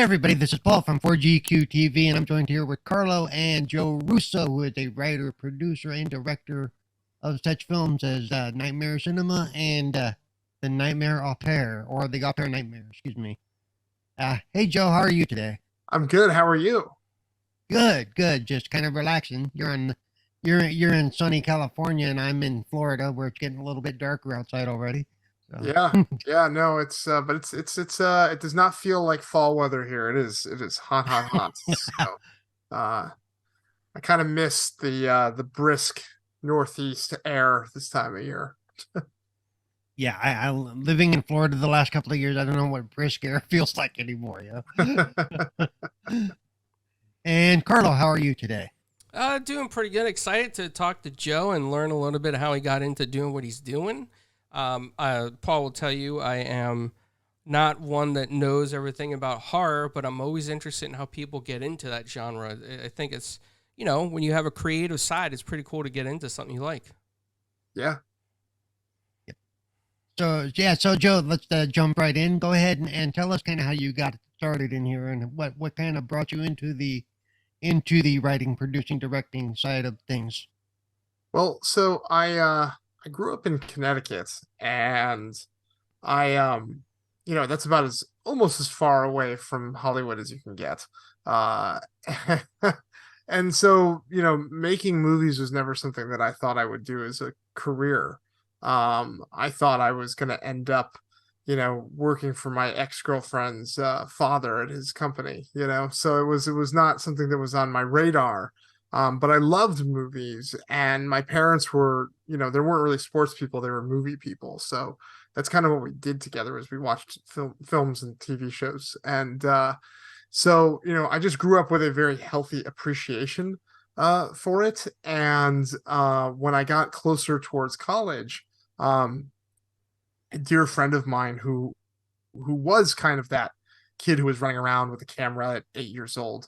everybody, this is Paul from 4GQ TV, and I'm joined here with Carlo and Joe Russo, who is a writer, producer, and director of such films as Nightmare Cinema and The Nightmare Au Pair, or The Au Pair Nightmare, excuse me. Hey Joe, how are you today? I'm good. How are you? Good, good. Just kind of relaxing. You're in sunny California, and I'm in Florida, where it's getting a little bit darker outside already. So Yeah. Yeah, no, it's but it's it does not feel like fall weather here. It is hot, hot, hot. So, uh I kind of miss the brisk northeast air this time of year. yeah, I living in Florida the last couple of years. I don't know what brisk air feels like anymore. Yeah. And Carlo, how are you today? Doing pretty good. Excited to talk to Joe and learn a little bit how he got into doing what he's doing. Paul will tell you I am not one that knows everything about horror, but I'm always interested in how people get into that genre. I think it's, when you have a creative side, it's pretty cool to get into something you like. Yeah. So Joe, let's jump right in. Go ahead and tell us kind of how you got started in here and what kind of brought you into the writing, producing, directing side of things. Well, so I grew up in Connecticut, and I that's about as almost as far away from Hollywood as you can get. Uh and so, making movies was never something that I thought I would do as a career. I thought I was going to end up, working for my ex-girlfriend's father at his company, so it was not something that was on my radar. But I loved movies, and my parents were, they weren't really sports people; they were movie people. So that's kind of what we did together, is we watched films and TV shows. And so, I just grew up with a very healthy appreciation for it. And when I got closer towards college, a dear friend of mine who was kind of that kid who was running around with a camera at 8 years old,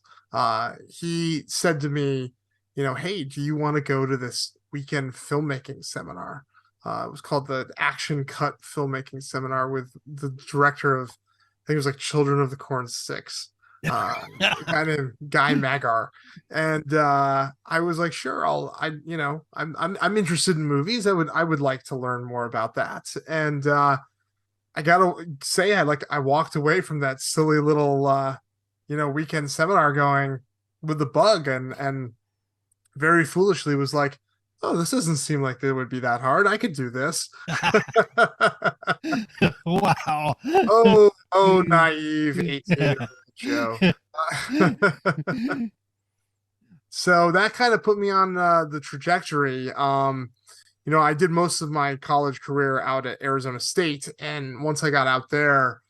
he said to me, hey, do you want to go to this weekend filmmaking seminar? It was called the Action Cut Filmmaking Seminar, with the director of, I think it was like Children of the Corn 6, a guy named Guy Magar. And I was like, sure, I'm interested in movies. I would like to learn more about that. And I gotta say, I walked away from that silly little weekend seminar going with the bug, and very foolishly was like, oh, this doesn't seem like it would be that hard. I could do this. Wow. Oh, naive 18 Joe. So that kind of put me on the trajectory. I did most of my college career out at Arizona State, and once I got out there,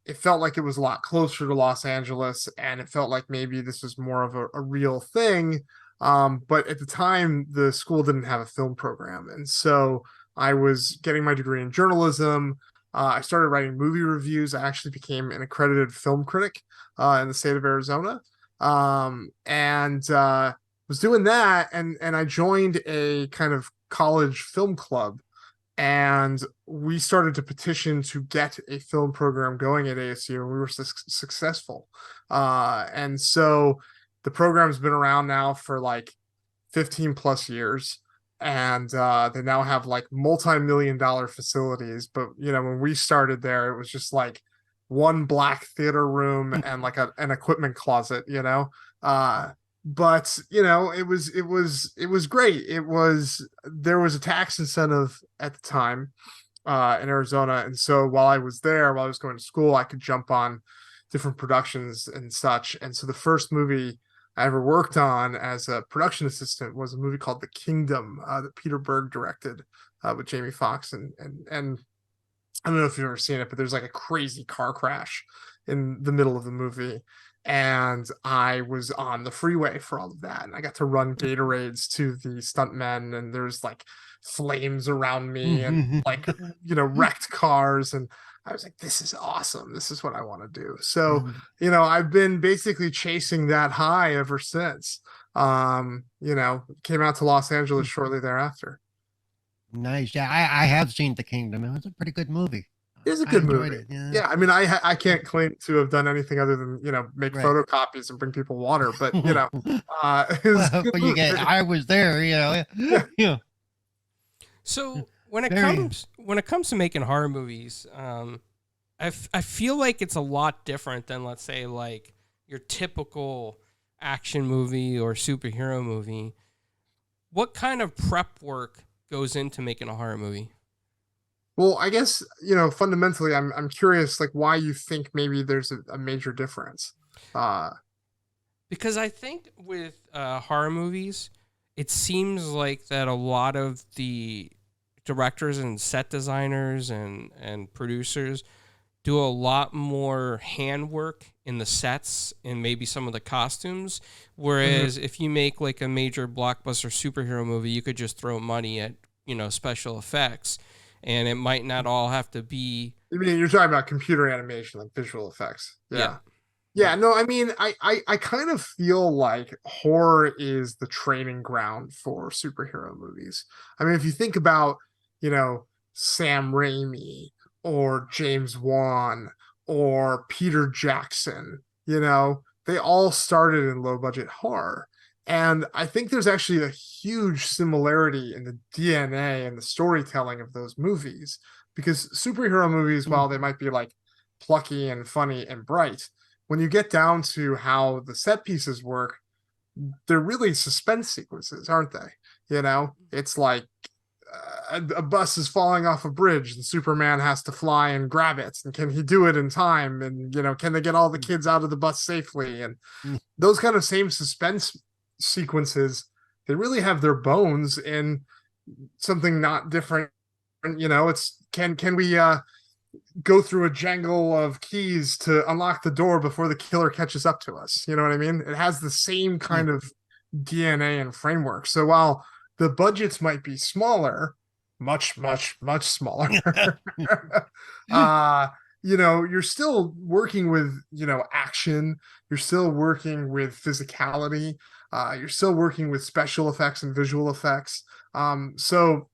it felt like it was a lot closer to Los Angeles, and it felt like maybe this was more of a real thing. But at the time, the school didn't have a film program, and so I was getting my degree in journalism. I started writing movie reviews. I actually became an accredited film critic in the state of Arizona, and was doing that, and I joined a kind of college film club, and we started to petition to get a film program going at ASU, and we were successful. And so the program's been around now for like 15 plus years, and they now have like multi-million-dollar facilities. But when we started there, it was just like one black theater room and like an equipment closet. But it was great. There was a tax incentive at the time in Arizona, and so while I was going to school, I could jump on different productions and such. And so the first movie I ever worked on as a production assistant was a movie called The Kingdom, that Peter Berg directed, with Jamie Foxx, and I don't know if you've ever seen it, but there's like a crazy car crash in the middle of the movie, and I was on the freeway for all of that, and I got to run Gatorades to the stuntmen, and there's like flames around me and like wrecked cars, and I was like, this is awesome. This is what I want to do. So, I've been basically chasing that high ever since. Came out to Los Angeles shortly thereafter. Nice. Yeah, I have seen The Kingdom. It was a pretty good movie. It is a I good enjoyed movie. it. Yeah. Yeah, I mean, I can't claim to have done anything other than make Right. photocopies and bring people water, but it was a Well, good but you get, movie. I was there, Yeah. yeah. So when it Very. comes to making horror movies, I feel like it's a lot different than, let's say, like your typical action movie or superhero movie. What kind of prep work goes into making a horror movie? Well, I guess, fundamentally, I'm curious, like, why you think maybe there's a major difference. Uh, Because I think with horror movies, it seems like that a lot of the directors and set designers and producers do a lot more handwork in the sets and maybe some of the costumes. Whereas if you make like a major blockbuster superhero movie, you could just throw money at, special effects, and it might not all have to be. I mean, you're talking about computer animation, like visual effects. Yeah. Yeah, no, I mean, I kind of feel like horror is the training ground for superhero movies. I mean, if you think about, Sam Raimi or James Wan or Peter Jackson, they all started in low budget horror. And I think there's actually a huge similarity in the DNA and the storytelling of those movies because superhero movies, while they might be like plucky and funny and bright, when you get down to how the set pieces work, they're really suspense sequences, aren't they? It's like a bus is falling off a bridge and Superman has to fly and grab it. And can he do it in time? And, can they get all the kids out of the bus safely? And those kind of same suspense sequences, they really have their bones in something not different. It's can we go through a jangle of keys to unlock the door before the killer catches up to us? You know what I mean? It has the same kind of DNA and framework. So while the budgets might be smaller, much, much, much smaller, you're still working with, action. You're still working with physicality. You're still working with special effects and visual effects. So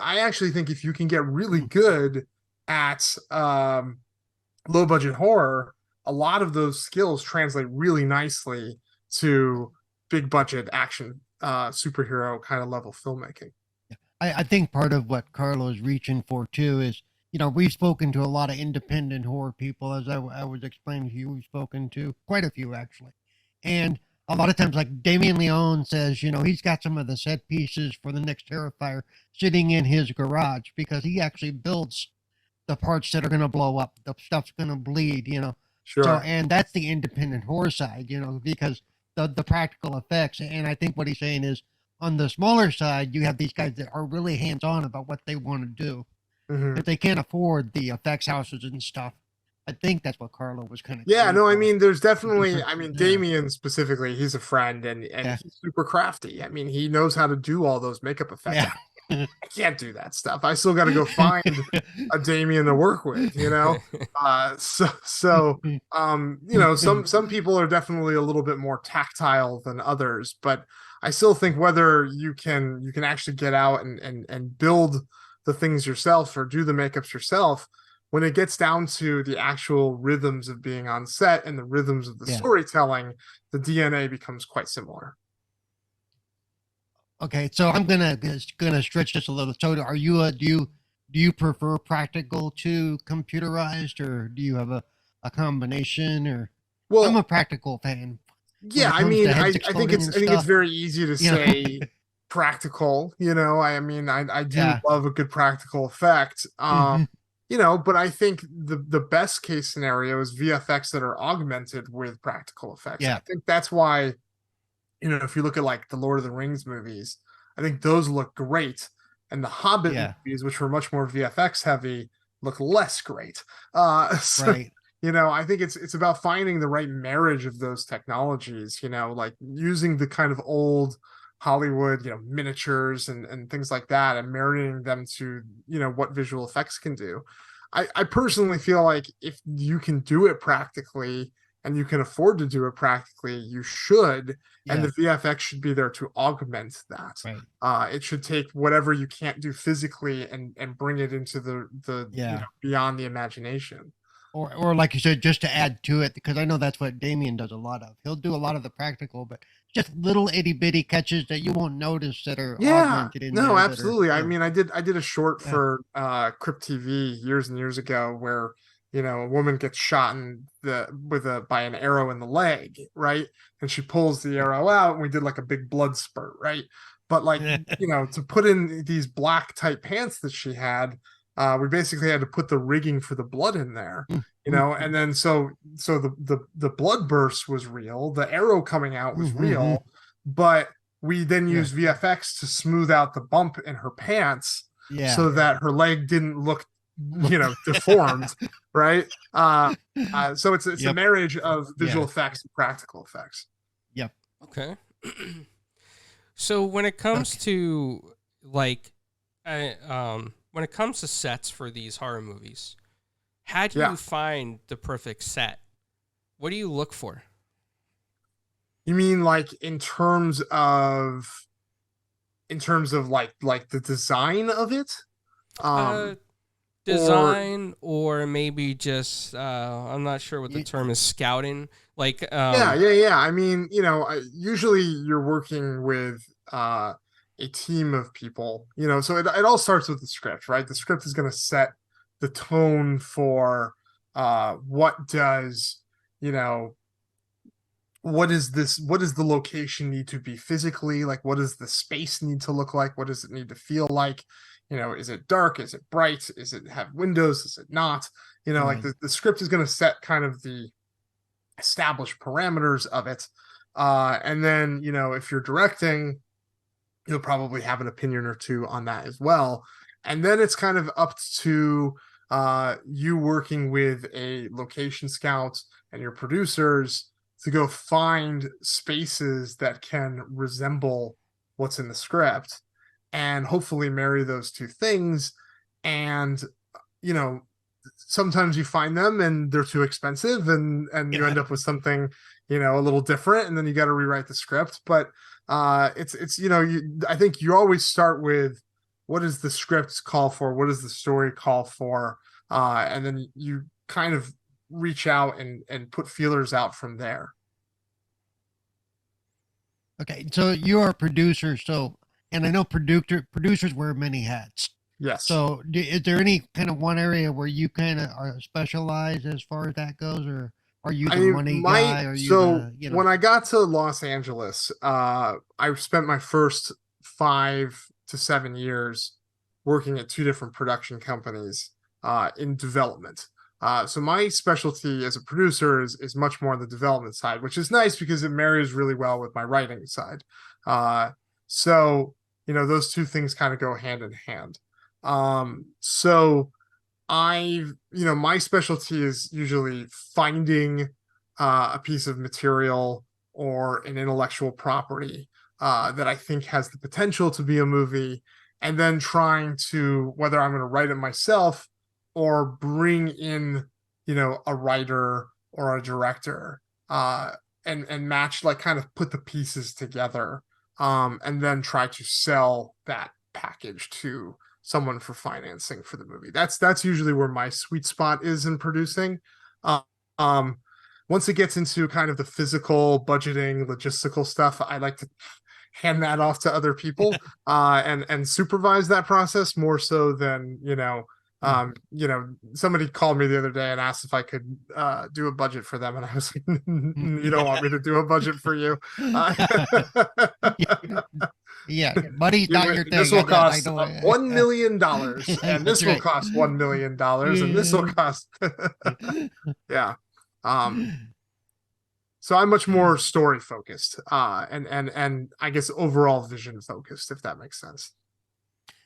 I actually think if you can get really good at low budget horror, a lot of those skills translate really nicely to big budget action superhero kind of level filmmaking. I think part of what Carlo is reaching for too is, we've spoken to a lot of independent horror people, as I was explaining to you. We've spoken to quite a few actually, and a lot of times, like Damien Leone says, he's got some of the set pieces for the next Terrifier sitting in his garage because he actually builds the parts that are going to blow up, the stuff's going to bleed, Sure. So, and that's the independent horror side, because the practical effects. And I think what he's saying is, on the smaller side, you have these guys that are really hands-on about what they want to do. If they can't afford the effects houses and stuff, I think that's what Carlo was kind of. Yeah, no, I mean, there's definitely, Yeah. Damien specifically, he's a friend and he's super crafty. I mean, he knows how to do all those makeup effects. Yeah. I can't do that stuff. I still got to go find a Damien to work with, some people are definitely a little bit more tactile than others, but I still think whether you can actually get out and build the things yourself or do the makeups yourself, when it gets down to the actual rhythms of being on set and the rhythms of the storytelling, the DNA becomes quite similar. Okay, so I'm gonna stretch this a little. So, are you do you prefer practical to computerized, or do you have a combination? Or Well, I'm a practical fan. Yeah, I mean, I think it's very easy to say practical. I do love a good practical effect. But I think the best case scenario is VFX that are augmented with practical effects. Yeah. I think that's why, if you look at like the Lord of the Rings movies, I think those look great. And the Hobbit movies, which were much more VFX heavy, look less great. Right. I think it's about finding the right marriage of those technologies, like using the kind of old Hollywood, miniatures and things like that and marrying them to, what visual effects can do. I personally feel like if you can do it practically, and you can afford to do it practically, you should. And Yeah. the VFX should be there to augment that. Right. It should take whatever you can't do physically and bring it into the Yeah. beyond the imagination. Or like you said, just to add to it, because I know that's what Damien does a lot of. He'll do a lot of the practical, but just little itty bitty catches that you won't notice that are augmented in no, there. absolutely. That are, I mean, I did a short Yeah. for Crypt TV years and years ago where a woman gets shot by an arrow in the leg, right? And she pulls the arrow out, and we did like a big blood spurt, right? But like, to put in these black tight pants that she had, we basically had to put the rigging for the blood in there, and then so the blood burst was real, the arrow coming out was real, but we then used VFX to smooth out the bump in her pants, so that her leg didn't look deformed, right? So it's a marriage of visual effects and practical effects. Yep. Okay. So when it comes to like, when it comes to sets for these horror movies, how do you find the perfect set? What do you look for? You mean like in terms of like the design of it? Design or maybe just I'm not sure what the term is, scouting. Like yeah. I mean, usually you're working with a team of people, so it all starts with the script, right? The script is going to set the tone for what does what does the location need to be physically like, what does the space need to look like, what does it need to feel like, is it dark, is it bright, is it have windows, is it not, like the script is going to set kind of the established parameters of it, and then if you're directing, you'll probably have an opinion or two on that as well. And then it's kind of up to you working with a location scout and your producers to go find spaces that can resemble what's in the script and hopefully marry those two things. And, sometimes you find them and they're too expensive and you end up with something, a little different, and then you got to rewrite the script. But it's I think you always start with what does the script call for, what does the story call for, and then you kind of reach out and put feelers out from there. Okay, so you're a producer, and I know producers wear many hats. Yes. So is there any kind of one area where you kind of are specialized as far as that goes, or are you the money guy? Or when I got to Los Angeles, I spent my first 5 to 7 years working at 2 different production companies in development. So my specialty as a producer is much more on the development side, which is nice because it marries really well with my writing side. So those two things kind of go hand in hand. So my specialty is usually finding a piece of material or an intellectual property that I think has the potential to be a movie, and then trying to, whether I'm going to write it myself or bring in, a writer or a director, and match, like kind of put the pieces together, and then try to sell that package to someone for financing for the movie. That's usually where my sweet spot is in producing. Once it gets into kind of the physical budgeting, logistical stuff, I like to hand that off to other people and supervise that process more so than somebody called me the other day and asked if I could do a budget for them, and I was like, you don't want me to do a budget for you. Yeah, money's not your thing. This will cost $1 million, and this will cost $1 million, and this will cost yeah. So I'm much more story focused, and I guess overall vision focused, if that makes sense.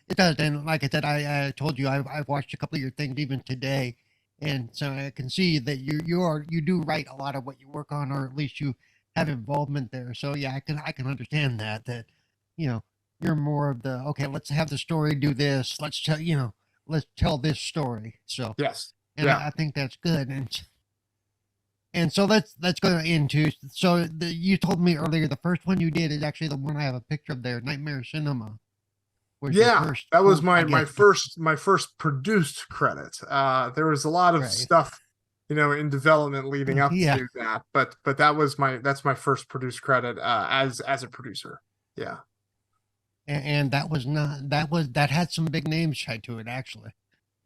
It does, and like I said, I told you I've watched a couple of your things even today, and so I can see that you do write a lot of what you work on, or at least you have involvement there. So yeah, I can understand that you're more of the, okay, let's have the story do this, let's tell this story. So yes, and I think that's good, And so let's go into. So you told me earlier the first one you did is actually the one I have a picture of there. Nightmare Cinema was your Yeah, first. that was I my guess, my first produced credit. There was a lot of right. stuff, in development leading up Yeah, to that, but that's my first produced credit as a producer. Yeah. and that was not that had some big names tied to it actually.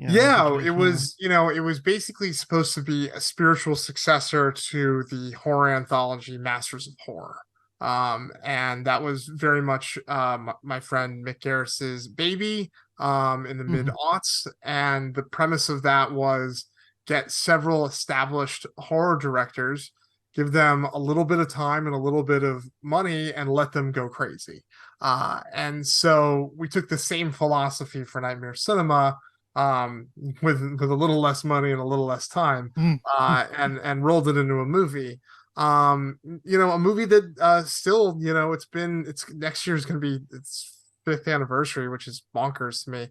Yeah, Because it was, it was basically supposed to be a spiritual successor to the horror anthology Masters of Horror. And that was very much my friend Mick Garris's baby in the mid aughts. And the premise of that was get several established horror directors, give them a little bit of time and a little bit of money, and let them go crazy. And so we took the same philosophy for Nightmare Cinema, with a little less money and a little less time, and rolled it into a movie. A movie that still, it's next year's going to be its 5th anniversary, which is bonkers to me.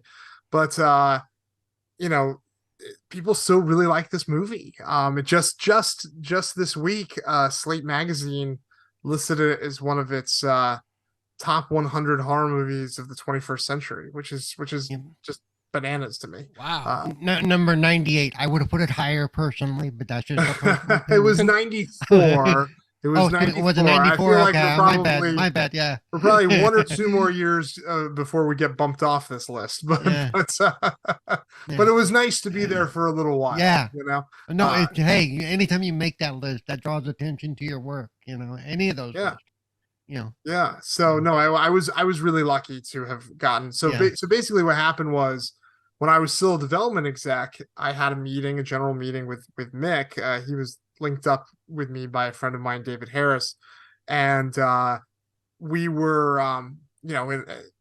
But you know, people still really like this movie. It just this week, Slate magazine listed it as one of its top 100 horror movies of the 21st century, which is just bananas to me. Wow. Number 98. I would have put it higher personally, but that's just a personal It opinion. was 94. It was 94. Was it 94? I feel like Okay, my bad. Yeah, we're probably 1 or 2 more years before we get bumped off this list. But Yeah. but it was nice to be there for a little while. Yeah. No, hey, anytime you make that list, that draws attention to your work. Any of those. Yeah. Lists, Yeah. So no, I was really lucky to have gotten. So Yeah. so basically, what happened was, when I was still a development exec, I had a general meeting with Mick. He was linked up with me by a friend of mine, David Harris, and we were,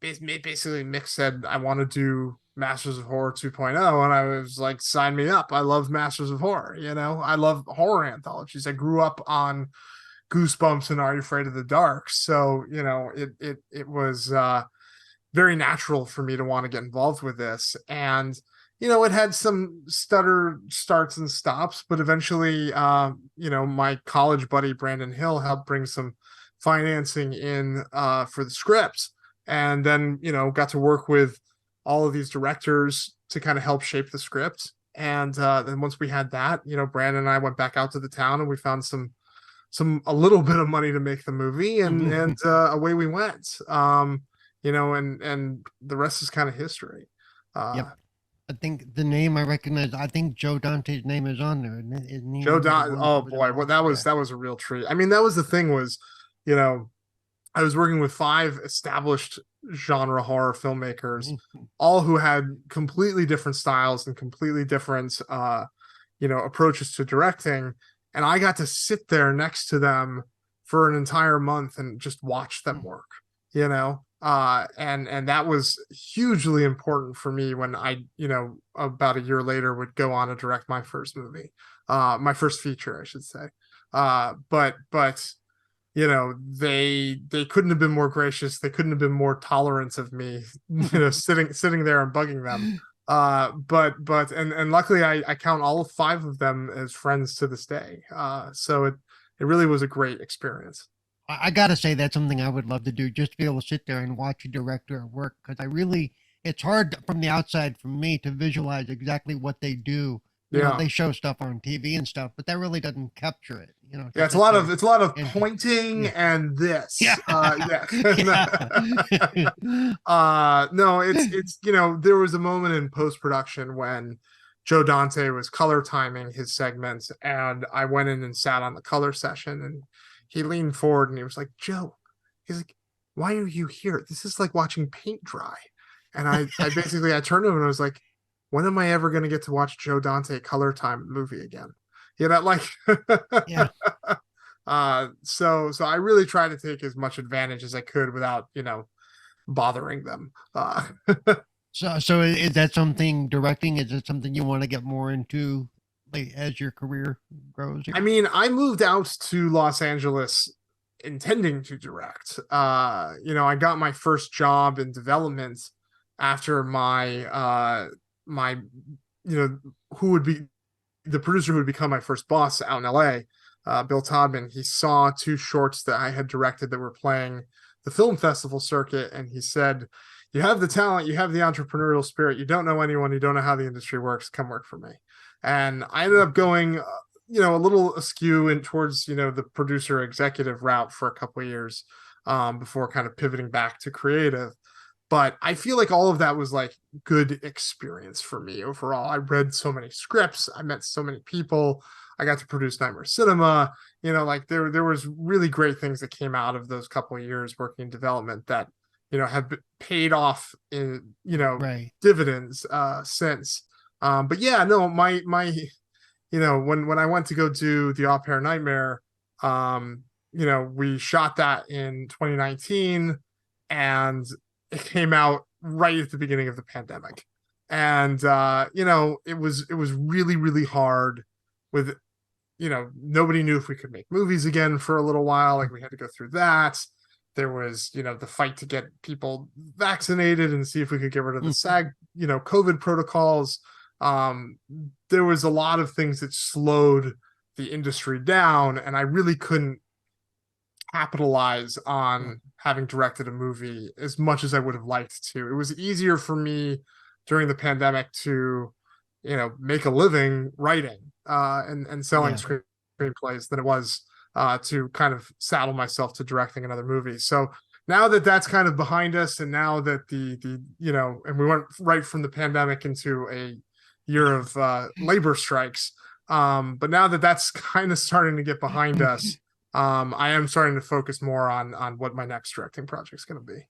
basically Mick said, "I want to do Masters of Horror 2.0," and I was like, "Sign me up! I love Masters of Horror. I love horror anthologies. I grew up on Goosebumps and Are You Afraid of the Dark, so it was very natural for me to want to get involved with this. And it had some stutter starts and stops, but eventually my college buddy Brandon Hill helped bring some financing in for the script, and then got to work with all of these directors to kind of help shape the script. And then once we had that, Brandon and I went back out to the town, and we found a little bit of money to make the movie, and away we went. And the rest is kind of history. Yep. I think the name I recognize. I think Joe Dante's name is on there. Isn't he? Joe Dante. Oh boy, well that was a real treat. I mean, that was the thing was, I was working with 5 established genre horror filmmakers, all who had completely different styles and completely different approaches to directing, and I got to sit there next to them for an entire month and just watch them work. And that was hugely important for me when I, about a year later would go on to direct my first movie, my first feature, I should say. But they couldn't have been more gracious. They couldn't have been more tolerant of me, sitting there and bugging them. And luckily I count all 5 of them as friends to this day. So it really was a great experience. I gotta say that's something I would love to do, just to be able to sit there and watch a director at work, because it's hard from the outside for me to visualize exactly what they do. They show stuff on TV and stuff, but that really doesn't capture it. Yeah, it's a lot of pointing and this. Yeah. No, it's there was a moment in post-production when Joe Dante was color timing his segments, and I went in and sat on the color session, and he leaned forward and he was like, "Joe," he's like, "why are you here? This is like watching paint dry." And I basically I turned to him and I was like, "When am I ever going to get to watch Joe Dante color time a movie again?" Yeah. So I really tried to take as much advantage as I could without bothering them. So is that something directing? Is it something you want to get more into, like, as your career grows? I mean, I moved out to Los Angeles intending to direct. I got my first job in development after my who would be the producer who would become my first boss out in LA. Bill Todman, he saw 2 shorts that I had directed that were playing the film festival circuit, and he said, "You have the talent, you have the entrepreneurial spirit, you don't know anyone, you don't know how the industry works, come work for me." And I ended up going a little askew and towards the producer executive route for a couple of years, before kind of pivoting back to creative. But I feel like all of that was like good experience for me overall. I read so many scripts, I met so many people, I got to produce Nightmare Cinema. Like there was really great things that came out of those couple of years working in development that have paid off in Right. dividends since. But yeah, no, my when I went to go do the Au Pair Nightmare, we shot that in 2019, and it came out right at the beginning of the pandemic. And it was really, really hard with nobody knew if we could make movies again for a little while. Like, we had to go through that. There was the fight to get people vaccinated and see if we could get rid of the SAG COVID protocols. There was a lot of things that slowed the industry down, and I really couldn't capitalize on having directed a movie as much as I would have liked to. It was easier for me during the pandemic to make a living writing and selling screenplays than it was to kind of saddle myself to directing another movie. So now that that's kind of behind us, and now that the and we went right from the pandemic into a year of labor strikes, but now that that's kind of starting to get behind us, I am starting to focus more on what my next directing project is going to be.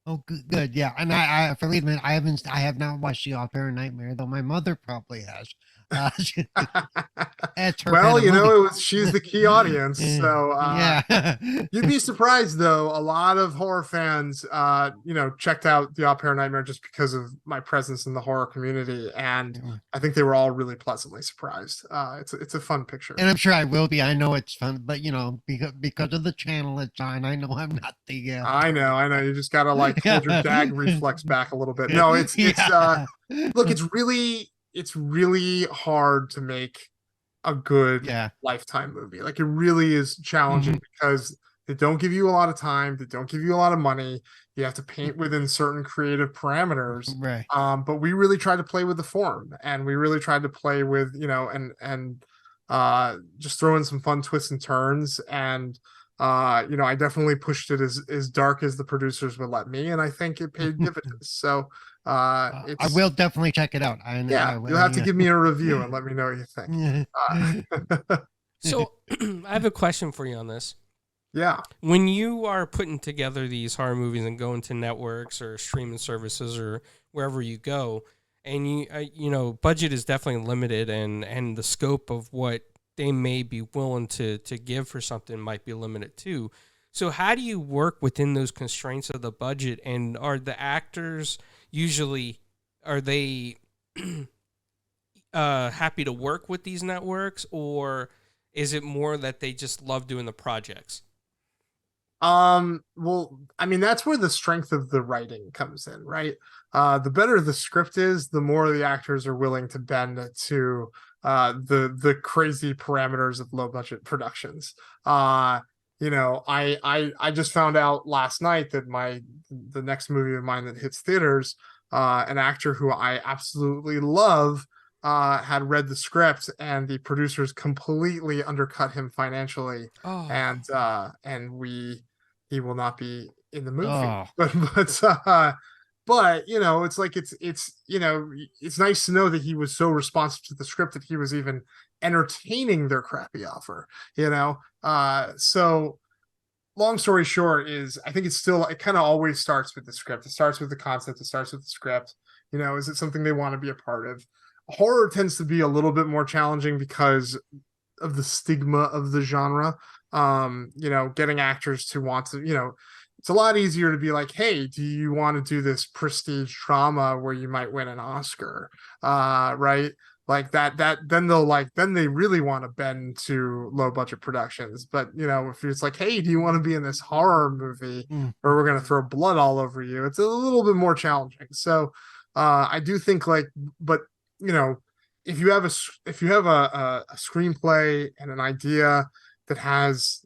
Oh, good, yeah. And I believe me, I have not watched the Au Pair Nightmare, though my mother probably has. That's her Well, kind of movie. she's the key audience. So yeah, you'd be surprised, though. A lot of horror fans, checked out the Au Pair Nightmare just because of my presence in the horror community, and I think they were all really pleasantly surprised. It's a fun picture, and I'm sure I will be. I know it's fun, but because of the channel it's on, I know I'm not the. I know. You just gotta like hold your gag reflex back a little bit. No, it's look, it's really hard to make a good Lifetime movie. Like, it really is challenging because they don't give you a lot of time, they don't give you a lot of money, you have to paint within certain creative parameters. Right. But we really tried to play with the form, and we really tried to play with and just throw in some fun twists and turns. And I definitely pushed it as dark as the producers would let me, and I think it paid dividends. So I will definitely check it out. You'll have to give me a review and let me know what you think. So I have a question for you on this. Yeah. When you are putting together these horror movies and going to networks or streaming services or wherever you go, and budget is definitely limited, and the scope of what they may be willing to give for something might be limited too. So how do you work within those constraints of the budget? And are the actors usually, are they happy to work with these networks, or is it more that they just love doing the projects? Well, I mean, that's where the strength of the writing comes in, right? The better the script is, the more the actors are willing to bend to the crazy parameters of low budget productions. I just found out last night that the next movie of mine that hits theaters, an actor who I absolutely love, had read the script, and the producers completely undercut him financially. And he will not be in the movie. But it's like it's nice to know that he was so responsive to the script that he was even entertaining their crappy offer. So long story short is, I think it kind of always starts with the script. It starts with the concept. It starts with the script. Is it something they want to be a part of? Horror tends to be a little bit more challenging because of the stigma of the genre. Getting actors to want to, it's a lot easier to be like, hey, do you want to do this prestige drama where you might win an Oscar? Right? Like that then they really want to bend to low budget productions. But if it's like, hey, do you want to be in this horror movie where we're going to throw blood all over you? It's a little bit more challenging. So I do think but if you have a screenplay and an idea that has,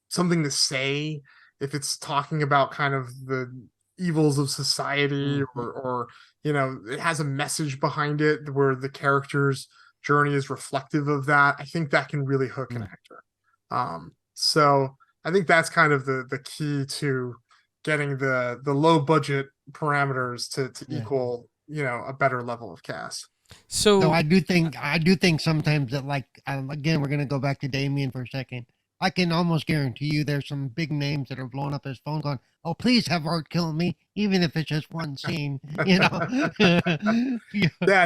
something to say, if it's talking about kind of the evils of society, or it has a message behind it where the character's journey is reflective of that, I think that can really hook an actor. So I think that's kind of the key to getting the low budget parameters to equal, a better level of cast. So I do think sometimes that, like, again, we're gonna go back to Damien for a second. I can almost guarantee you there's some big names that are blowing up his phone going, "Oh, please have Art kill me, even if it's just one scene." Yeah,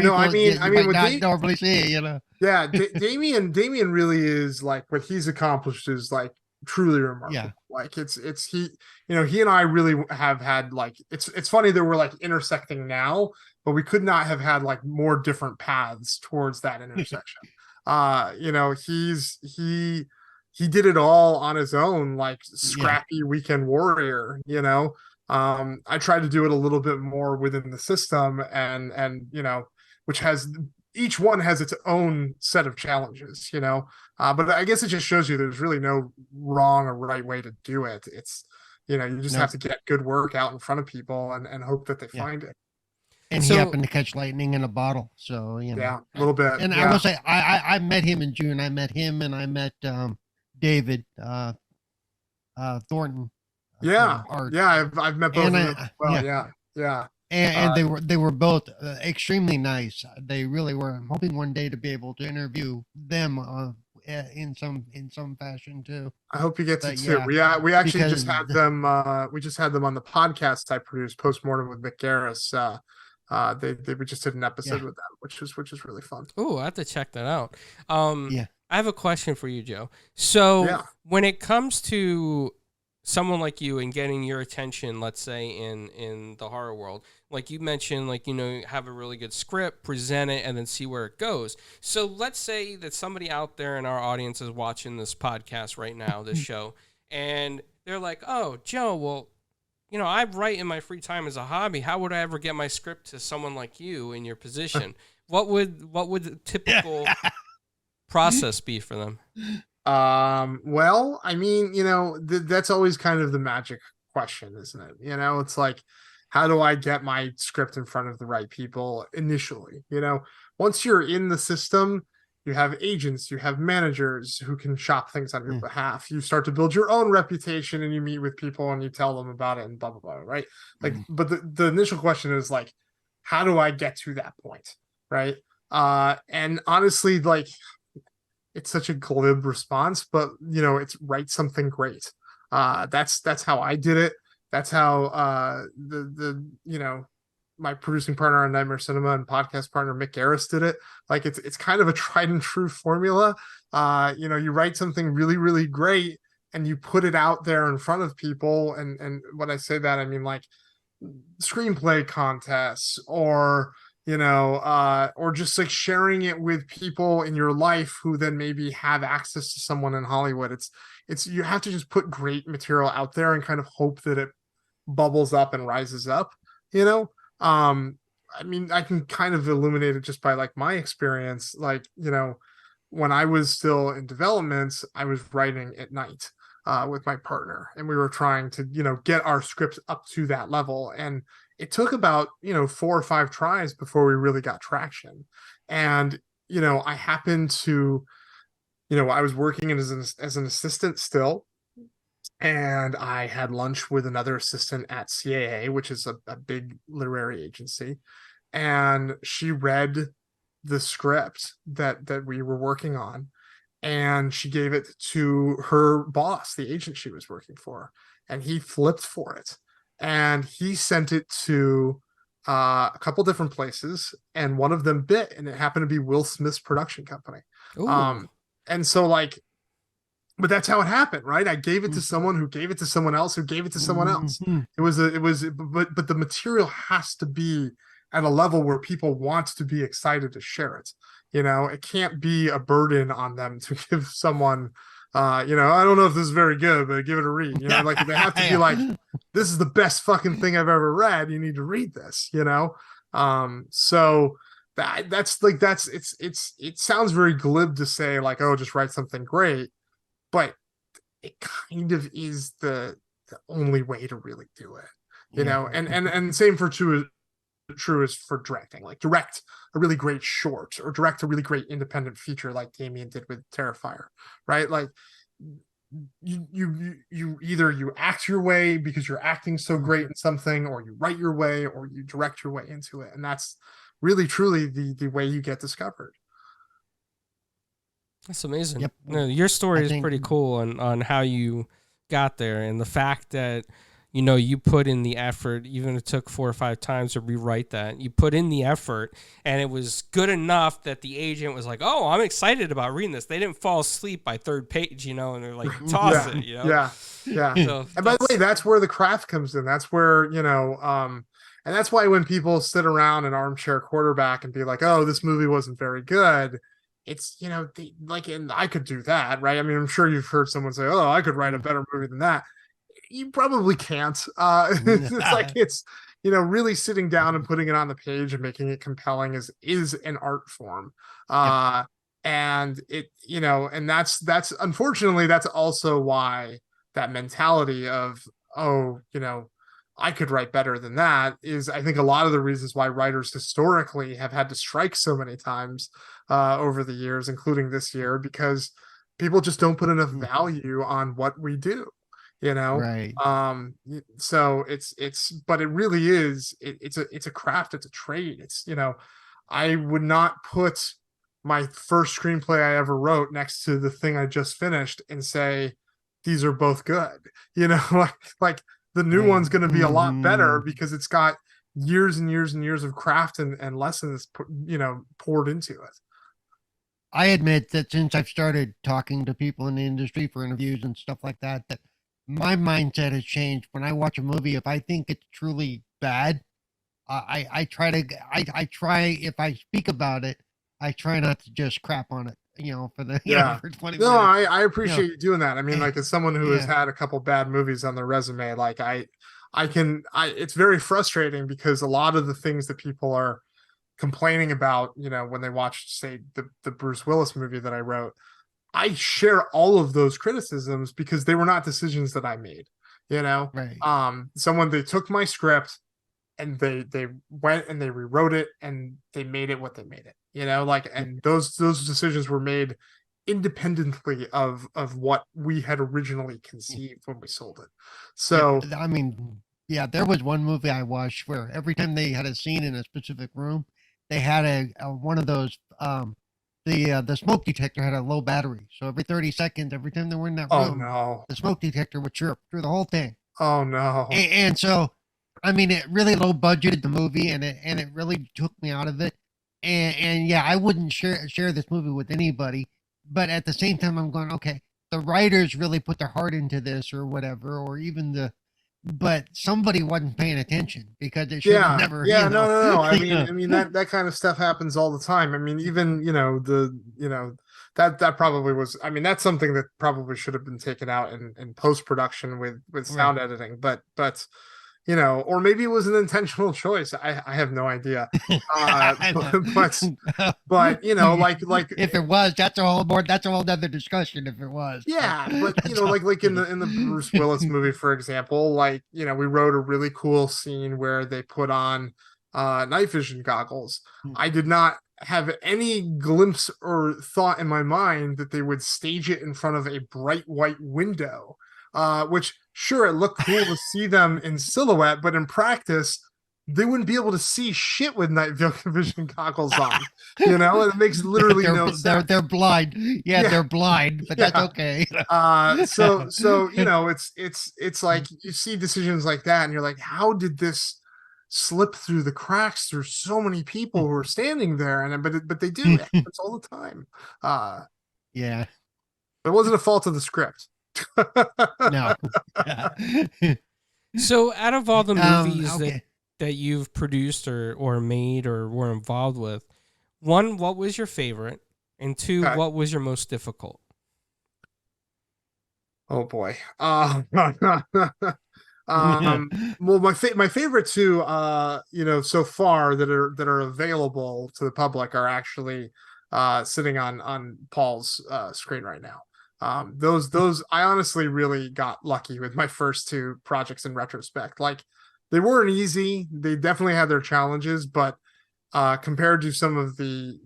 no, I mean, might not normally see it, Yeah, Damien really is, like, what he's accomplished is, like, truly remarkable. Yeah. Like, it's he, he and I really have had, like, it's funny that we're, like, intersecting now, but we could not have had, like, more different paths towards that intersection. He did it all on his own, like scrappy weekend warrior. I tried to do it a little bit more within the system, and which has, each one has its own set of challenges, but I guess it just shows you there's really no wrong or right way to do it. It's, you just have to get good work out in front of people and hope that they find it. And he happened to catch lightning in a bottle, so yeah, a little bit. And I will say, I met him in June. I met him, and I met David Thornton. I've met both of them as well. And they were both extremely nice. They really were. I'm hoping one day to be able to interview them in some fashion too. I hope you get to too. We actually just had them. We just had them on the podcast I produced, Postmortem with Mick Garris. We just did an episode with them, which is really fun. Oh, I have to check that out. I have a question for you, Joe. So when it comes to someone like you and getting your attention, let's say in the horror world, like you mentioned, like, have a really good script, present it, and then see where it goes. So let's say that somebody out there in our audience is watching this podcast right now, this show, and they're like, "Oh, Joe, well, I write in my free time as a hobby. How would I ever get my script to someone like you in your position?" What would the typical process be for them? Well, I mean, that's always kind of the magic question, isn't it? It's like, how do I get my script in front of the right people initially? Once you're in the system, you have agents, you have managers who can shop things on your behalf. You start to build your own reputation, and you meet with people and you tell them about it and blah, blah, blah, right? Like, but the initial question is, like, how do I get to that point? Right. And honestly, like, it's such a glib response, but it's write something great. That's how I did it. That's how my producing partner on Nightmare Cinema and podcast partner Mick Garris did it. Like, it's kind of a tried and true formula. You write something really, really great and you put it out there in front of people. And when I say that, I mean, like, screenplay contests, or or just, like, sharing it with people in your life who then maybe have access to someone in Hollywood. It's you have to just put great material out there and kind of hope that it bubbles up and rises up. I mean, I can kind of illuminate it just by, like, my experience. Like, when I was still in development, I was writing at night with my partner, and we were trying to, get our script up to that level. And it took about, 4 or 5 tries before we really got traction. And, I happened to, I was working as an assistant still, and I had lunch with another assistant at CAA, which is a big literary agency. And she read the script that we were working on, and she gave it to her boss, the agent she was working for, and he flipped for it. And he sent it to a couple different places, and one of them bit, and it happened to be Will Smith's production company. And so, like, but that's how it happened, right? I gave it to someone who gave it to someone else who gave it to someone else. But the material has to be at a level where people want to be excited to share it. It can't be a burden on them to give someone, I don't know if this is very good, but give it a read. Like, they have to be like, this is the best fucking thing I've ever read. You need to read this. So it sounds very glib to say like, oh, just write something great, but it kind of is the only way to really do it, you know. And same for true is for directing. Like, direct a really great short or direct a really great independent feature like Damien did with Terrifier, right? Like, you either you act your way because you're acting so great in something, or you write your way, or you direct your way into it, and that's really truly the way you get discovered. That's amazing. Yep. No, your story is pretty cool on how you got there, and the fact that, you know, you put in the effort, even if it took 4 or 5 times to rewrite that. You put in the effort, and it was good enough that the agent was like, "Oh, I'm excited about reading this." They didn't fall asleep by 3rd page, you know, and they're like, "Toss it," you know. Yeah. So, and by the way, that's where the craft comes in. That's where, you know, and that's why when people sit around an armchair quarterback and be like, "Oh, this movie wasn't very good," it's, you know, and I could do that, right? I mean, I'm sure you've heard someone say, "Oh, I could write a better movie than that." You probably can't. It's like, it's, you know, really sitting down and putting it on the page and making it compelling is an art form. And it, you know, and that's unfortunately, that's also why that mentality of, oh, you know, I could write better than that, is, I think, a lot of the reasons why writers historically have had to strike so many times over the years, including this year, because people just don't put enough value on what we do, you know. Right. So but it really is, it's a craft, it's a trade. It's, you know, I would not put my first screenplay I ever wrote next to the thing I just finished and say these are both good, you know. like the new one's going to be a lot better because it's got years and years and years of craft and lessons, you know, poured into it. I admit that since I've started talking to people in the industry for interviews and stuff like that, that my mindset has changed. When I watch a movie, if I think it's truly bad, I try, if I speak about it, I try not to just crap on it, you know, for the, you know, for 20 minutes. No, I appreciate you doing that. I mean, and- like, as someone who has had a couple bad movies on their resume, like, it's very frustrating because a lot of the things that people are complaining about, you know, when they watch, say, the Bruce Willis movie that I wrote, I share all of those criticisms because they were not decisions that I made, you know. Right. They took my script and they went and they rewrote it and they made it what they made it, you know, like, and those decisions were made independently of what we had originally conceived when we sold it. So I mean, yeah, there was one movie I watched where every time they had a scene in a specific room, they had a one of those the smoke detector had a low battery, so every 30 seconds, every time they were in that room, the smoke detector would chirp through the whole thing. Oh no. And so, I mean, it really low budgeted the movie, and it really took me out of it. And yeah, I wouldn't share this movie with anybody, but at the same time, I'm going, okay, the writers really put their heart into this, or whatever, or even but somebody wasn't paying attention because it should have never. Yeah, you know, no. I mean, that kind of stuff happens all the time. I mean, even, you know, that probably was. I mean, that's something that probably should have been taken out in post production with sound editing. But you know, or maybe it was an intentional choice. I have no idea. But you know, like if it was, that's a whole other discussion. If it was, yeah, but you know, like in the Bruce Willis movie, for example, like, you know, we wrote a really cool scene where they put on night vision goggles. I did not have any glimpse or thought in my mind that they would stage it in front of a bright white window, which, sure, it looked cool to see them in silhouette, but in practice, they wouldn't be able to see shit with night vision goggles on, you know, and it makes literally no sense. They're blind. Yeah, they're blind, but that's okay. So you know, it's like you see decisions like that, and you're like, how did this slip through the cracks through so many people who are standing there? And but they do. It happens all the time. Yeah, it wasn't a fault of the script. No. So, out of all the movies that you've produced or made or were involved with, one, what was your favorite? And two, what was your most difficult? Oh boy. Well, my favorite two, so far that are available to the public are actually sitting on Paul's screen right now. Those I honestly really got lucky with my first two projects in retrospect. Like, they weren't easy. They definitely had their challenges, but compared to some of the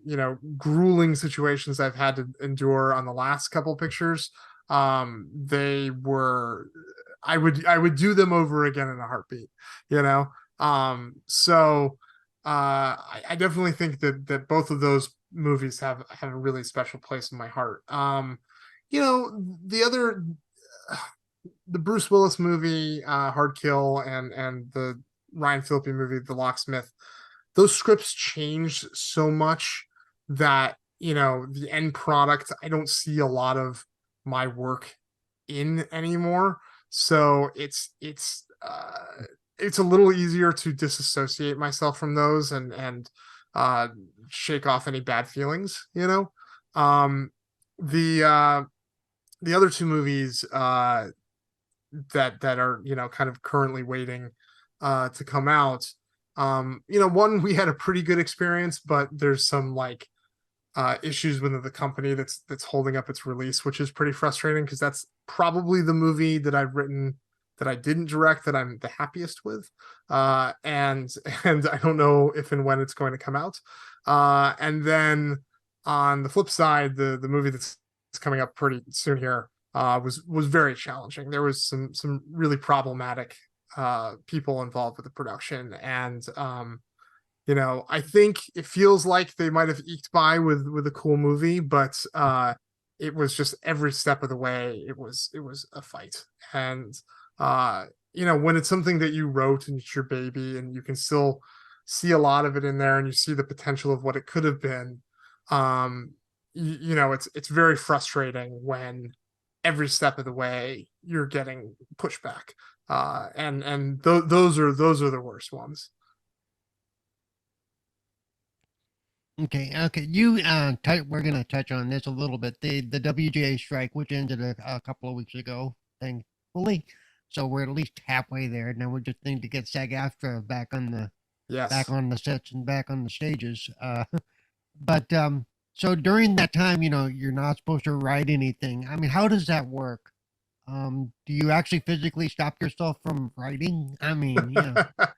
grueling situations I've had to endure on the last couple pictures, they were I would do them over again in a heartbeat, you know. So I definitely think that both of those movies have a really special place in my heart. The other, the Bruce Willis movie, Hard Kill, and the Ryan Phillippe movie, The Locksmith, those scripts changed so much that the end product I don't see a lot of my work in anymore. So it's a little easier to disassociate myself from those and uh shake off any bad feelings. The other two movies that are kind of currently waiting to come out. One, we had a pretty good experience, but there's some like issues within the company that's holding up its release, which is pretty frustrating because that's probably the movie that I've written that I didn't direct that I'm the happiest with. And and I don't know if and when it's going to come out. And then on the flip side, the movie that's coming up pretty soon here was very challenging. There was some really problematic people involved with the production, and I think it feels like they might have eked by with a cool movie, but it was just every step of the way it was a fight. And when it's something that you wrote and it's your baby and you can still see a lot of it in there and you see the potential of what it could have been, it's very frustrating when every step of the way you're getting pushback. And those are the worst ones. Okay, You we're gonna touch on this a little bit. The WGA strike, which ended a couple of weeks ago, thankfully. So we're at least halfway there. Now we just need to get SAG-AFTRA back on the Yes. sets and back on the stages. But so during that time, you're not supposed to write anything. I mean, how does that work? Do you actually physically stop yourself from writing? I mean,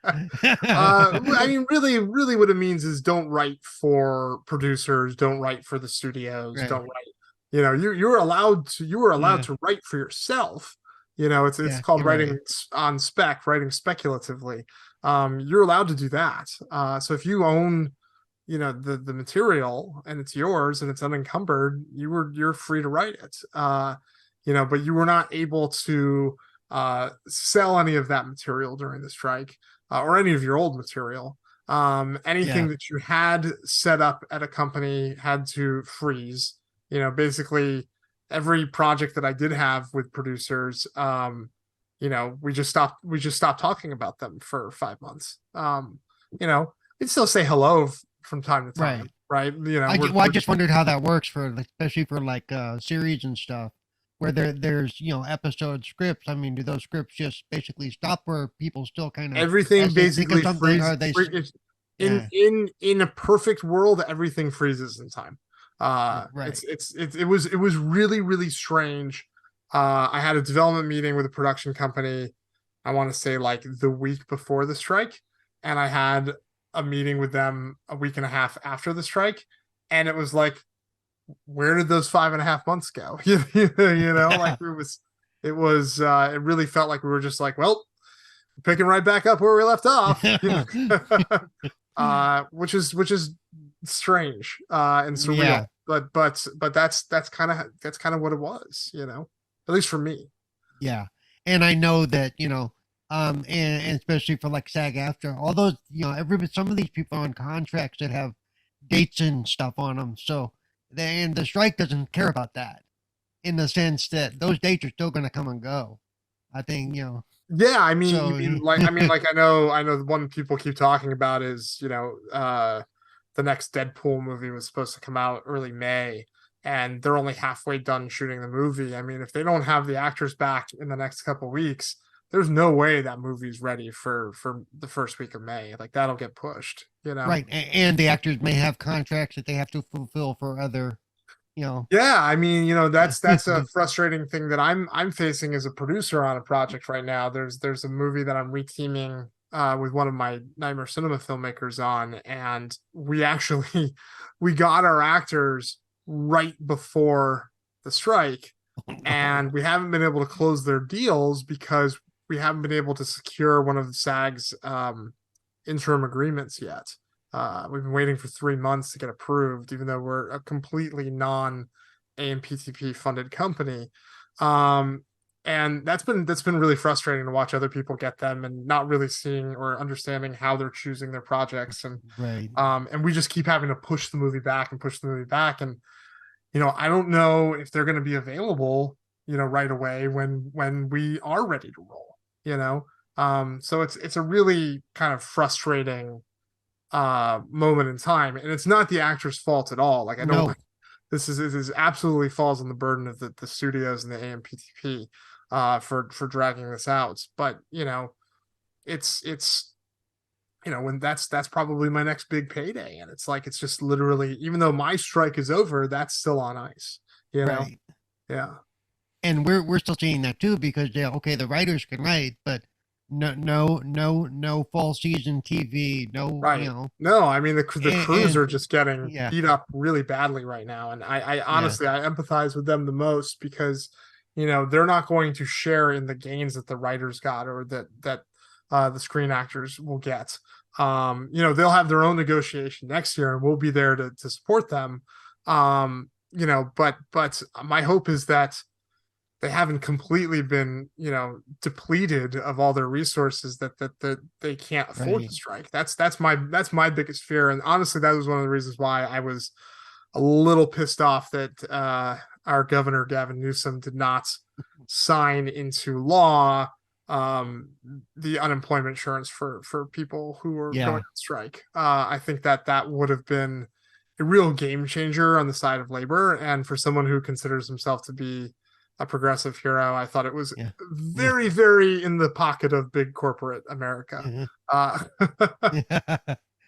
I mean, really what it means is don't write for producers, don't write for the studios, Right. don't write. You're allowed Yeah. to write for yourself. It's Yeah, called you're writing right. on spec, writing speculatively. You're allowed to do that. So if you own the material and it's yours and it's unencumbered, you're free to write it. But you were not able to sell any of that material during the strike, or any of your old material. Anything Yeah. that you had set up at a company had to freeze. Basically every project that I did have with producers, we just stopped talking about them for 5 months. We'd still say hello from time to time, right? I just wondered how that works especially for like series and stuff where there's episode scripts. I mean, do those scripts just basically stop, or people still kind of, everything as they think of basically something, freeze. are they? In Yeah. in a perfect world, everything freezes in time. Right. It was really strange. I had a development meeting with a production company, I want to say like the week before the strike, and I had a meeting with them a week and a half after the strike, and it was like, where did those 5.5 months go? Like it really felt like we were just like, well, picking right back up where we left off. Which is strange and surreal. Yeah. But that's kind of what it was, at least for me. Yeah. And I know that, and especially for like SAG-AFTRA, all those, some of these people are on contracts that have dates and stuff on them. So, and the strike doesn't care about that in the sense that those dates are still going to come and go. I think, Yeah, I mean, so, I know the one people keep talking about is, the next Deadpool movie was supposed to come out early May, and they're only halfway done shooting the movie. I mean, if they don't have the actors back in the next couple weeks, there's no way that movie's ready for the first week of May. Like that'll get pushed, Right. And the actors may have contracts that they have to fulfill for other, Yeah, I mean, that's a frustrating thing that I'm facing as a producer on a project right now. There's a movie that I'm reteaming with one of my Nightmare Cinema filmmakers on, and we actually we got our actors right before the strike, and we haven't been able to close their deals because we haven't been able to secure one of the SAG's interim agreements yet. We've been waiting for 3 months to get approved, even though we're a completely non AMPTP funded company. And that's been really frustrating to watch other people get them and not really seeing or understanding how they're choosing their projects. And right. And we just keep having to push the movie back and push the movie back. And I don't know if they're going to be available, right away when we are ready to roll. So it's a really kind of frustrating moment in time, and it's not the actor's fault at all. Like I don't. No. This is absolutely falls on the burden of the studios and the AMPTP for dragging this out. But it's when that's probably my next big payday, and it's like it's just literally, even though my strike is over, that's still on ice. Right. Yeah. And we're still seeing that too, because the writers can write, but no fall season TV, no, right. No, I mean the crews are just getting beat up really badly right now, and I honestly I empathize with them the most, because they're not going to share in the gains that the writers got, or that the screen actors will get. They'll have their own negotiation next year, and we'll be there to support them. But my hope is that they haven't completely been, depleted of all their resources, that they can't afford to strike. That's my biggest fear. And honestly, that was one of the reasons why I was a little pissed off that our governor, Gavin Newsom, did not sign into law the unemployment insurance for people who are going on strike. I think that would have been a real game changer on the side of labor. And for someone who considers himself to be a progressive hero, I thought it was very, very in the pocket of big corporate America.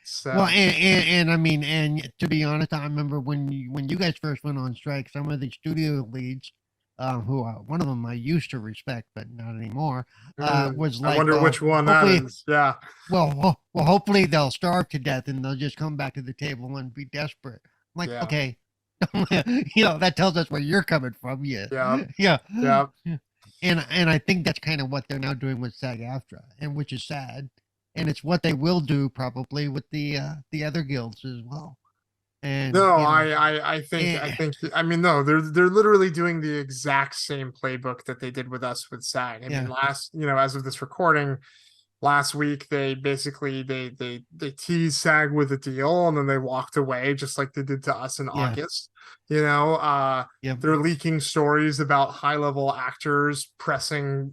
So. Well, and I mean, and to be honest, I remember when you guys first went on strike, some of the studio leads, who one of them I used to respect, but not anymore, was like, I wonder which one that is. Yeah. Well, hopefully they'll starve to death and they'll just come back to the table and be desperate. I'm like, okay. That tells us where you're coming from. Yeah. And I think that's kind of what they're now doing with SAG-AFTRA, and which is sad, and it's what they will do probably with the other guilds as well. And no, I think I mean, no, they're literally doing the exact same playbook that they did with us with SAG. I mean, as of this recording, last week they basically they teased SAG with a deal, and then they walked away just like they did to us in August. They're leaking stories about high-level actors pressing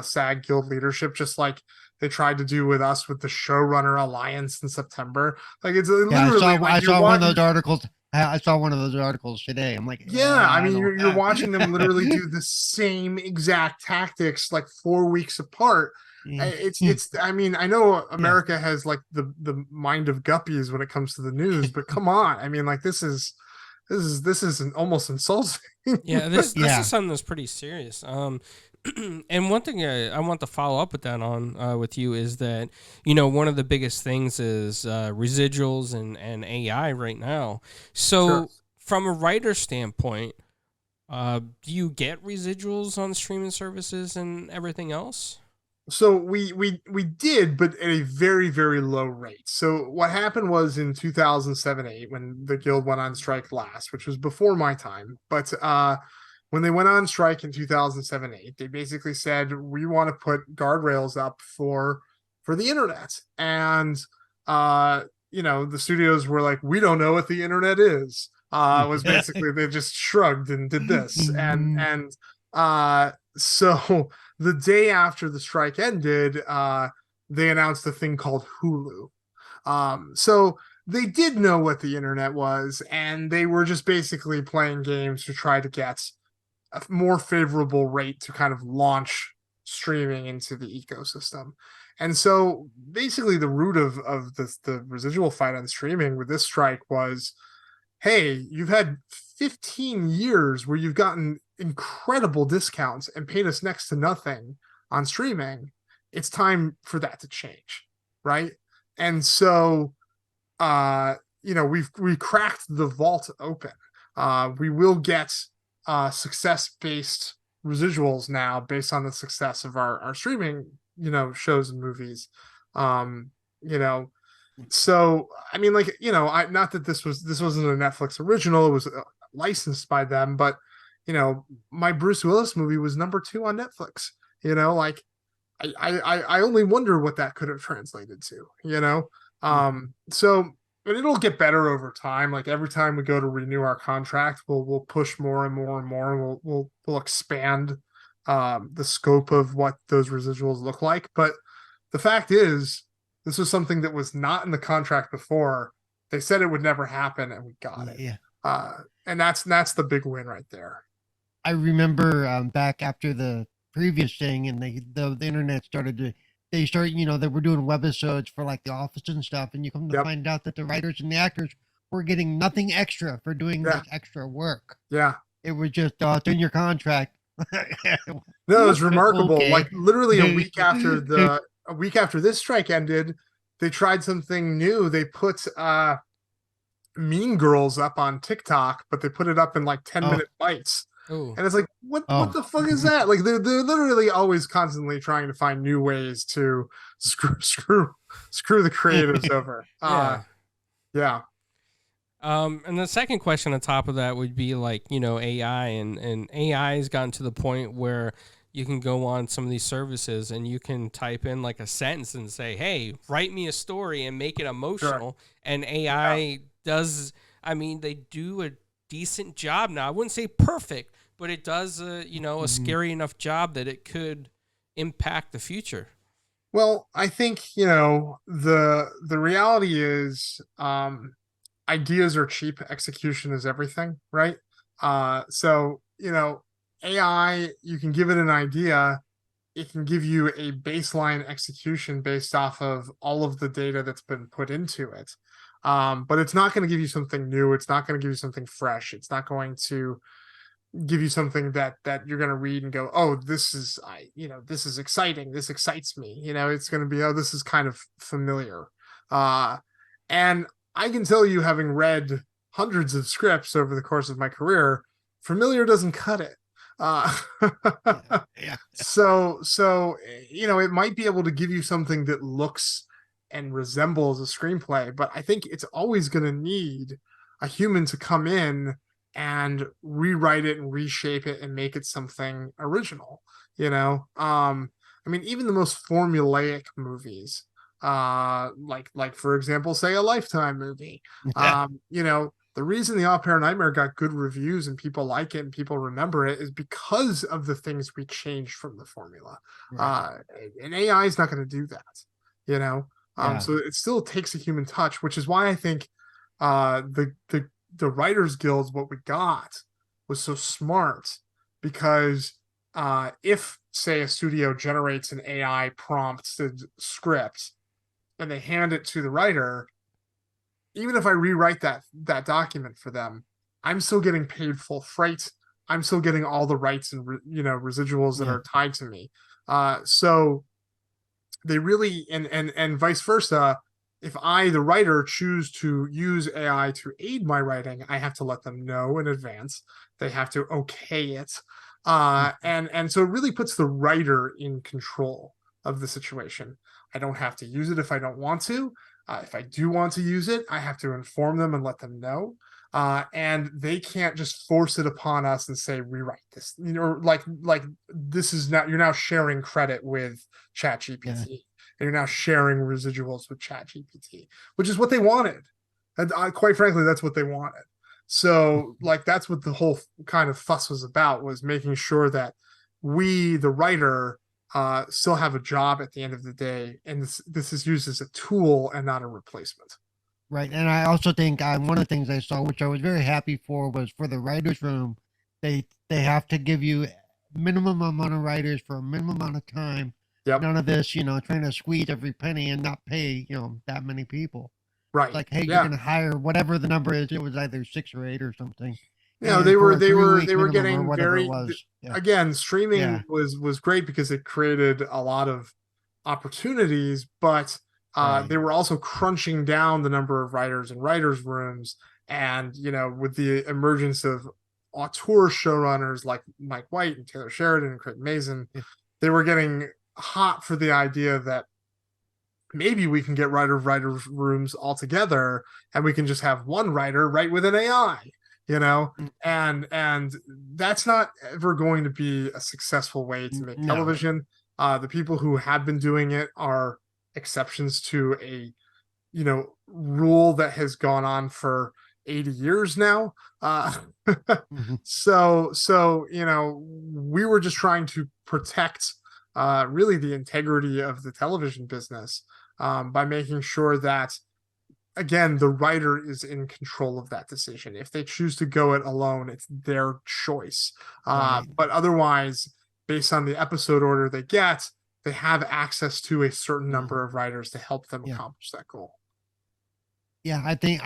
SAG guild leadership, just like they tried to do with us with the showrunner alliance in September. Like it's literally. I saw one of those articles. I saw one of those articles today. I'm like, I mean, you're watching them literally do the same exact tactics like 4 weeks apart. It's I mean, I know America has like the mind of guppies when it comes to the news, but come on, I mean, like this is almost insulting. This is something that's pretty serious. And one thing I want to follow up with that on with you is that one of the biggest things is residuals and AI right now. So from a writer standpoint, do you get residuals on streaming services and everything else? So we did, but at a very, very low rate. So what happened was in 2007-8, when the guild went on strike last, which was before my time, but when they went on strike in 2007-8, they basically said, we want to put guardrails up for the internet. And the studios were like, we don't know what the internet is. Was basically they just shrugged and did this. And so the day after the strike ended, they announced a thing called Hulu. So they did know what the internet was, and they were just basically playing games to try to get a more favorable rate to kind of launch streaming into the ecosystem. And so basically the root of the residual fight on streaming with this strike was, hey, you've had 15 years where you've gotten incredible discounts and paid us next to nothing on streaming. It's time for that to change, right? And so we cracked the vault open. We will get success-based residuals now based on the success of our streaming, shows and movies. So I mean, like, not that this wasn't a Netflix original, it was licensed by them, but my Bruce Willis movie was #2 on Netflix. Like I only wonder what that could have translated to. So, but it'll get better over time. Like every time we go to renew our contract, we'll push more and more and more, and we'll expand the scope of what those residuals look like. But the fact is, this was something that was not in the contract before. They said it would never happen, and we got it. Yeah. And that's the big win right there. I remember back after the previous thing, and the internet started to. They were doing webisodes for like The Office and stuff, and you come to find out that the writers and the actors were getting nothing extra for doing this extra work. Yeah. It was just it's in your contract. No, it was remarkable. Okay. Like literally a week after this strike ended, they tried something new. They put Mean Girls up on TikTok, but they put it up in like 10-minute bites. Ooh. And it's like, what the fuck is that? Like they're literally always constantly trying to find new ways to screw the creatives over. Yeah. And the second question on top of that would be like, AI and AI has gotten to the point where you can go on some of these services and you can type in like a sentence and say, hey, write me a story and make it emotional. Sure. And AI does, they do a decent job now. I wouldn't say perfect, but it does a scary enough job that it could impact the future. Well, I think, the reality is ideas are cheap, execution is everything, right? So, AI, you can give it an idea, it can give you a baseline execution based off of all of the data that's been put into it. But it's not going to give you something new. It's not going to give you something fresh. It's not going to give you something that you're going to read and go, oh, this is exciting. This excites me. It's going to be, oh, this is kind of familiar. And I can tell you, having read hundreds of scripts over the course of my career, familiar doesn't cut it. So it might be able to give you something that looks and resembles a screenplay, but I think it's always going to need a human to come in and rewrite it and reshape it and make it something original. Even the most formulaic movies, like for example, say a Lifetime movie. The reason the Au-Pair Nightmare got good reviews and people like it and people remember it is because of the things we changed from the formula. Right. And AI is not going to do that, so it still takes a human touch, which is why I think the Writers Guild, what we got was so smart, because if, say, a studio generates an AI prompted script and they hand it to the writer, even if I rewrite that document for them, I'm still getting paid full freight. I'm still getting all the rights and residuals that are tied to me. So they really, and vice versa. If I, the writer, choose to use AI to aid my writing, I have to let them know in advance. They have to okay it, and so it really puts the writer in control of the situation. I don't have to use it if I don't want to. If I do want to use it, I have to inform them and let them know. And they can't just force it upon us and say, rewrite this. Like this is not, you're now sharing credit with ChatGPT. Yeah. And you're now sharing residuals with ChatGPT, which is what they wanted. And quite frankly, that's what they wanted. So that's what the whole kind of fuss was about, was making sure that we, the writer, still have a job at the end of the day, and this is used as a tool and not a replacement. Right, and I also think one of the things I saw, which I was very happy for, was for the writers' room, they have to give you minimum amount of writers for a minimum amount of time. Yep. None of this, trying to squeeze every penny and not pay, that many people. Right. Like, hey, Yeah. you're gonna hire whatever the number is. It was either 6 or 8 or something. You know, And they for were a they were 3-week they were minimum or getting whatever very it was. Yeah. again, streaming Yeah. was great because it created a lot of opportunities, but Right. they were also crunching down the number of writers in writers' rooms. And with the emergence of auteur showrunners like Mike White and Taylor Sheridan and Craig Mazin, Yeah. they were getting hot for the idea that maybe we can get writers' rooms all together and we can just have one writer write with an AI, and that's not ever going to be a successful way to make No. television. The people who have been doing it are exceptions to a rule that has gone on for 80 years now. Mhm. So we were just trying to protect really the integrity of the television business by making sure that, again, the writer is in control of that decision. If they choose to go it alone, it's their choice. Right. But otherwise, based on the episode order they get, they have access to a certain number of writers to help them accomplish that goal. Yeah, I think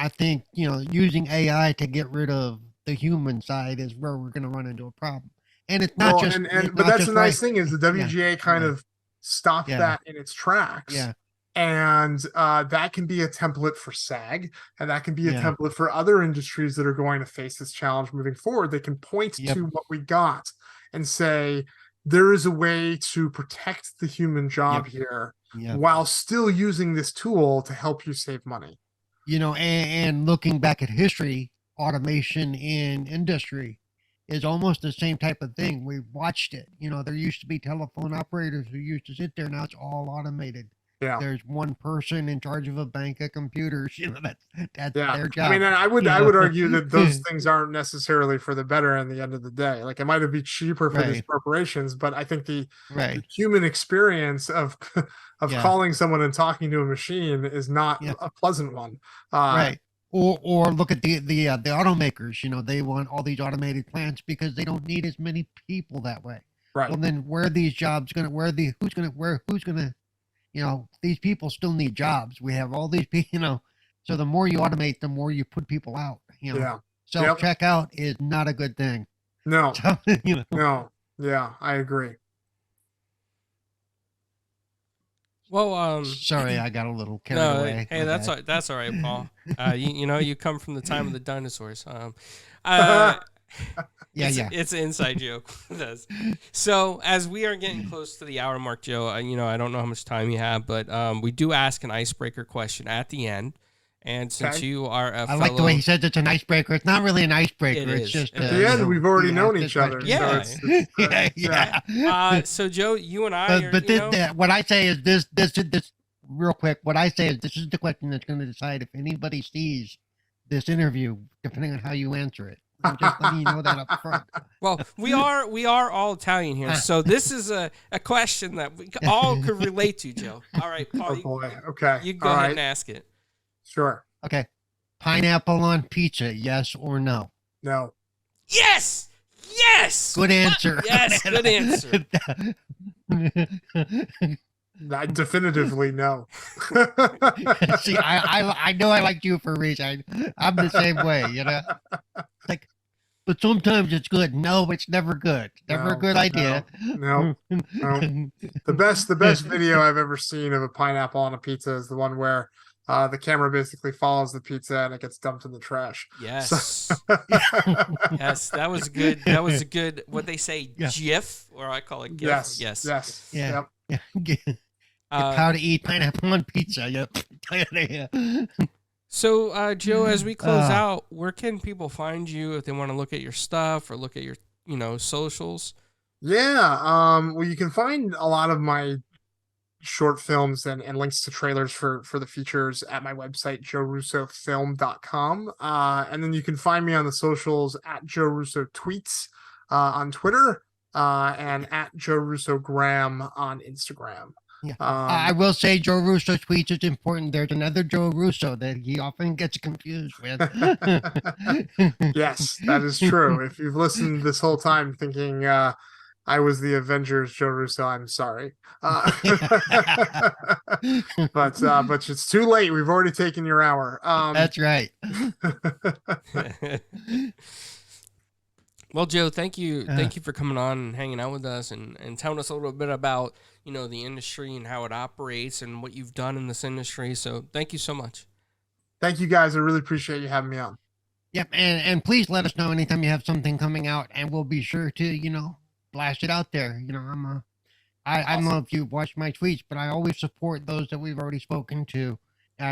using AI to get rid of the human side is where we're going to run into a problem. And it's not just. But that's the nice thing is the WGA kind of stopped Yeah. that in its tracks. Yeah. And that can be a template for SAG, and that can be a Yeah. template for other industries that are going to face this challenge moving forward. They can point to what we got and say, there is a way to protect the human job here while still using this tool to help you save money. And looking back at history, automation in industry is almost the same type of thing. We watched it. There used to be telephone operators who used to sit there. Now it's all automated. Yeah. There's one person in charge of a bank of computers. That's their job. I mean, I would argue that those things aren't necessarily for the better in the end of the day. Like, it might be cheaper for these corporations, but I think the human experience of calling someone and talking to a machine is not a pleasant one. Right. Or look at the automakers. They want all these automated plants because they don't need as many people that way. Right. Well, then where are these jobs gonna? Who's gonna? These people still need jobs. We have all these people. So the more you automate, the more you put people out. Self-checkout is not a good thing. No. So, No. Yeah, I agree. Well, sorry, I got a little carried away. Hey, that's all right, Paul. You come from the time of the dinosaurs. It's an inside joke. It does. So as we are getting close to the hour mark, Joe, I don't know how much time you have, but we do ask an icebreaker question at the end. And since you are I like the way he says it's an icebreaker. It's not really an icebreaker. It's just at the end we've already known each other. Yeah. So so Joe, you and I. What I say is this real quick. What I say is this is the question that's going to decide if anybody sees this interview, depending on how you answer it. I'm just letting you know that up front. Well, we are all Italian here, so this is a question that we all could relate to, Joe. All right, Paul. Oh boy. Okay. You go ahead and ask it. Sure. Okay. Pineapple on pizza, yes or no? No. Yes. Yes. Good answer. Yes. Good answer. Definitively no. See, I know I liked you for a reason. I'm the same way, Like, but sometimes it's good. No, it's never good. Never a good idea. No. The best video I've ever seen of a pineapple on a pizza is the one where the camera basically follows the pizza and it gets dumped in the trash. Yes. Yes, that was good. That was a good, what they say, GIF, or I call it GIF. Yes. Yeah. Yep. How to eat pineapple on pizza. Yep. So, Joe, as we close out, where can people find you if they want to look at your stuff or look at your, socials? Yeah. Well, you can find a lot of my short films and links to trailers for the features at my website, joerussofilm.com. And then you can find me on the socials at Joe Russo Tweets on Twitter and at Joe Russo Graham on Instagram. Yeah. I will say Joe Russo Tweets is important. There's another Joe Russo that he often gets confused with. Yes, that is true. If you've listened this whole time thinking I was the Avengers, Joe Russo. I'm sorry. But it's too late. We've already taken your hour. That's right. Well, Joe, thank you for coming on and hanging out with us and telling us a little bit about, the industry and how it operates and what you've done in this industry. So thank you so much. Thank you, guys. I really appreciate you having me on. Yep, and please let us know anytime you have something coming out, and we'll be sure to blast it out there. I don't know if you watch my tweets, but I always support those that we've already spoken to.